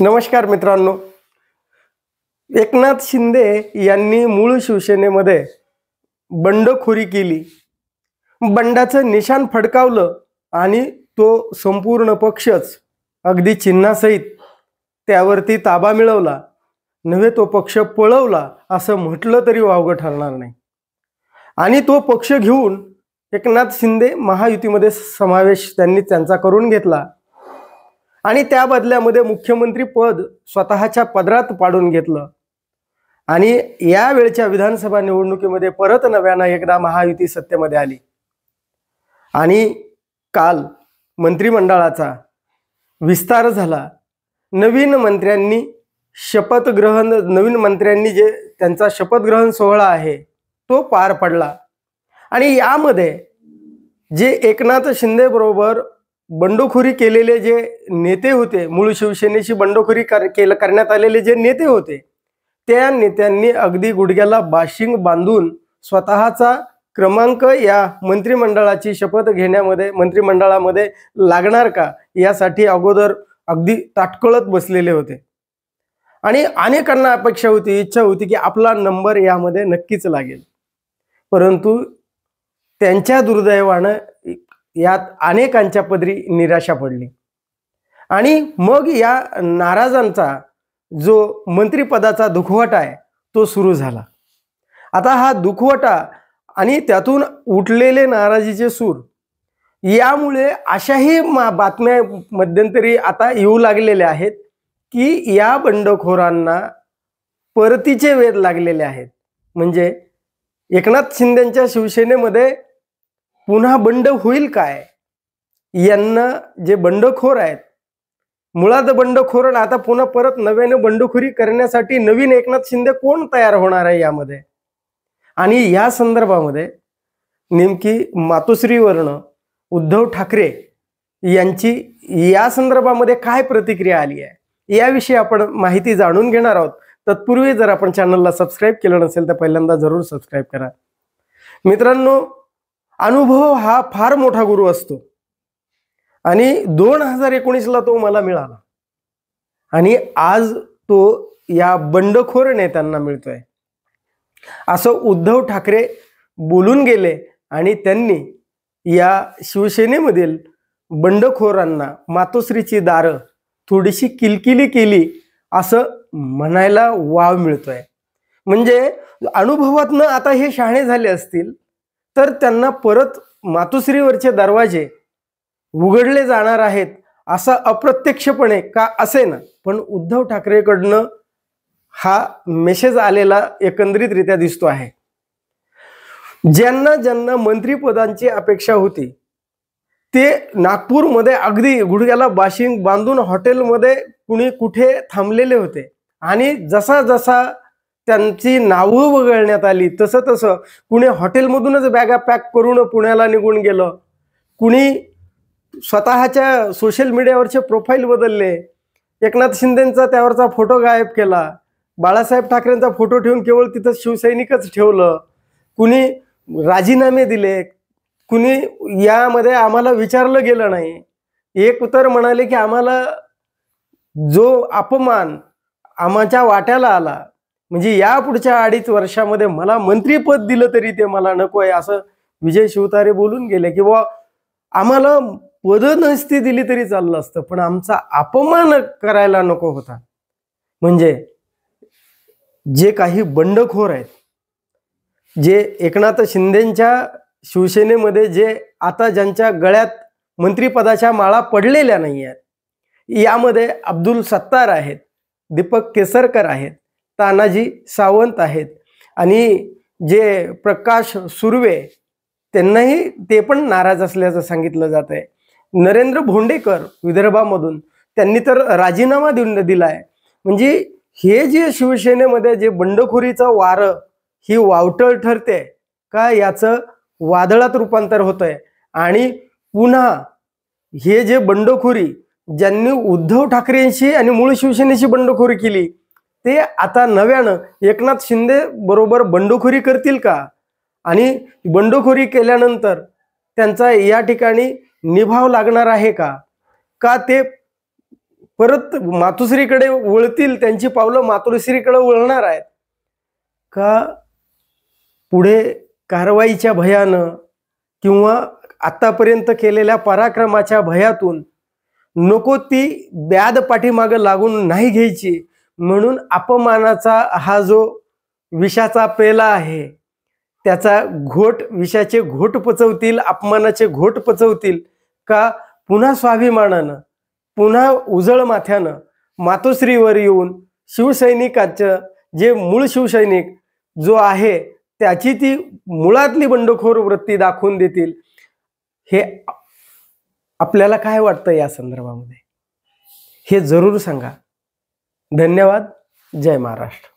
नमस्कार मित्रांनो, एकनाथ शिंदे यांनी मूळ शिवसेनेमध्ये बंडखोरी केली, बंडाचं निशाण फडकावलं आणि तो संपूर्ण पक्षच अगदी चिन्हासहित त्यावरती ताबा मिळवला, नव्हे तो पक्ष पळवला असं म्हटलं तरी वावगं ठरणार नाही। आणि तो पक्ष घेऊन एकनाथ शिंदे महायुतीमध्ये समावेश त्यांनी त्यांचा करून घेतला आणि त्या बदल्यामध्ये मुख्यमंत्री पद स्वतःच्या पदरात पाडून घेतलं आणि या वेळच्या विधानसभा निवडणुकीमध्ये परत नव्यानं एकदा महायुती सत्तेमध्ये आली। आणि काल मंत्रिमंडळाचा विस्तार झाला, नवीन मंत्र्यांनी जे त्यांचा शपथग्रहण सोहळा आहे तो पार पडला आणि यामध्ये जे एकनाथ शिंदे बरोबर बंडखोरी केलेले जे नेते होते, मूळ शिवसेनेची बंडखोरी करण्यात आलेले जे नेते होते, त्या नेत्यांनी अगदी गुडघ्याला बाशिंग बांधून स्वतःचा क्रमांक या मंत्रिमंडळाची शपथ घेण्यामध्ये मंत्रिमंडळामध्ये लागणार का यासाठी अगोदर अगदी ताटकळत बसलेले होते आणि अनेकांना अपेक्षा होती, इच्छा होती की आपला नंबर यामध्ये नक्कीच लागेल। परंतु त्यांच्या दुर्दैवानं यात अनेकांच्या पदरी निराशा पडली आणि मग या नाराजांचा जो मंत्रिपदाचा दुखवटा आहे तो सुरू झाला। आता हा दुखवटा आणि त्यातून उठलेले नाराजीचे सूर यामुळे अशाही बातम्या मध्यंतरी आता येऊ लागलेल्या आहेत की या बंडखोरांना परतीचे वेध लागलेले आहेत। म्हणजे एकनाथ शिंदेंच्या शिवसेनेमध्ये पुन्हा बंड होईल काय? यांना जे बंडखोर आहेत, मुळात बंडखोर, आता पुन्हा परत नव्याने बंडखोरी करण्यासाठी नवीन एकनाथ शिंदे कोण तयार होणार आहे यामध्ये? आणि या संदर्भामध्ये नेमकी मातोश्रीवर्ण उद्धव ठाकरे यांची या संदर्भामध्ये काय प्रतिक्रिया आली आहे याविषयी आपण माहिती जाणून घेणार आहोत। तत्पूर्वी जर आपण चॅनलला सबस्क्राईब केलं नसेल तर पहिल्यांदा जरूर सबस्क्राईब करा। मित्रांनो, अनुभव हा फार मोठा गुरु असतो आणि 2019ला तो मला मिळाला आणि आज तो या बंडखोर नेत्यांना मिळतोय। असं उद्धव ठाकरे बोलून गेले आणि त्यांनी या शिवसेनेमधील बंडखोरांना मातोश्रीची दारं थोडीशी किलकिली केली असं म्हणायला वाव मिळतोय। म्हणजे अनुभवातनं आता हे शहाणे झाले असतील तर त्यांना परत मातोश्रीवरचे दरवाजे उघडले जाणार आहेत असं अप्रत्यक्षपणे का असेना, पण उद्धव ठाकरेकडनं हा मेसेज आलेला एकंदरीतरित्या दिसतो आहे। ज्यांना ज्यांना मंत्रिपदांची अपेक्षा होती ते नागपूरमध्ये अगदी गुडघ्याला बाशिंग बांधून हॉटेलमध्ये कुणी कुठे थांबलेले होते आणि जसा जसा त्यांची नावं वगळण्यात आली तसं तसं कुणी हॉटेलमधूनच बॅगा पॅक करून पुण्याला निघून गेलं, कुणी स्वतःच्या सोशल मीडियावरचे प्रोफाईल बदलले, एकनाथ शिंदेंचा त्यावरचा फोटो गायब केला, बाळासाहेब ठाकरेंचा फोटो ठेवून केवळ तिथं शिवसैनिकच ठेवलं, कुणी राजीनामे दिले, कुणी यामध्ये आम्हाला विचारलं गेलं नाही। एक तर म्हणाले की आम्हाला जो अपमान आमच्या वाट्याला आला, म्हणजे या पुढच्या 2.5 वर्षामध्ये मला मंत्रिपद दिलं तरी ते मला नको आहे असं विजय शिवतारे बोलून गेले की बुवा आम्हाला पद नसती दिली तरी चाललं असतं पण आमचा अपमान करायला नको होता। म्हणजे जे काही बंडखोर आहेत, जे एकनाथ शिंदेंच्या शिवसेनेमध्ये जे आता ज्यांच्या गळ्यात मंत्रिपदाच्या माळा पडलेल्या नाही आहेत, यामध्ये अब्दुल सत्तार आहेत, दीपक केसरकर आहेत, तानाजी सावंत आहेत आणि जे प्रकाश सुर्वे त्यांनाही ते पण नाराज असल्याचं सांगितलं जात आहे। नरेंद्र भोंडेकर विदर्भामधून त्यांनी तर राजीनामा दिलाय। म्हणजे हे जे शिवसेनेमध्ये जे बंडखोरीचं वारं ही वावटळ ठरते का याचं वादळात रूपांतर होतंय आणि पुन्हा हे जे बंडखोरी ज्यांनी उद्धव ठाकरेंशी आणि मूळ शिवसेनेची बंडखोरी केली ते आता नव्यानं एकनाथ शिंदे बरोबर बंडखोरी करतील का? आणि बंडखोरी केल्यानंतर त्यांचा या ठिकाणी निभाव लागणार आहे का? का ते परत मातोश्रीकडे वळतील, त्यांची पावलं मातोश्रीकडे वळणार आहेत का पुढे कारवाईच्या भयानं किंवा आतापर्यंत केलेल्या पराक्रमाच्या भयातून नको ती ब्याद पाठीमागं लागून नाही घ्यायची, म्हणून अपमानाचा हा जो विषाचा पेला आहे त्याचा घोट, विषाचे घोट पचवतील, अपमानाचे घोट पचवतील का पुन्हा स्वाभिमानानं, पुन्हा उजळ माथ्यानं मातोश्रीवर येऊन शिवसैनिकाचं जे मूळ शिवसैनिक जो आहे त्याची ती मुळातली बंडखोर वृत्ती दाखवून देतील? हे आपल्याला काय वाटतं या संदर्भामध्ये हे जरूर सांगा. धन्यवाद. जय महाराष्ट्र.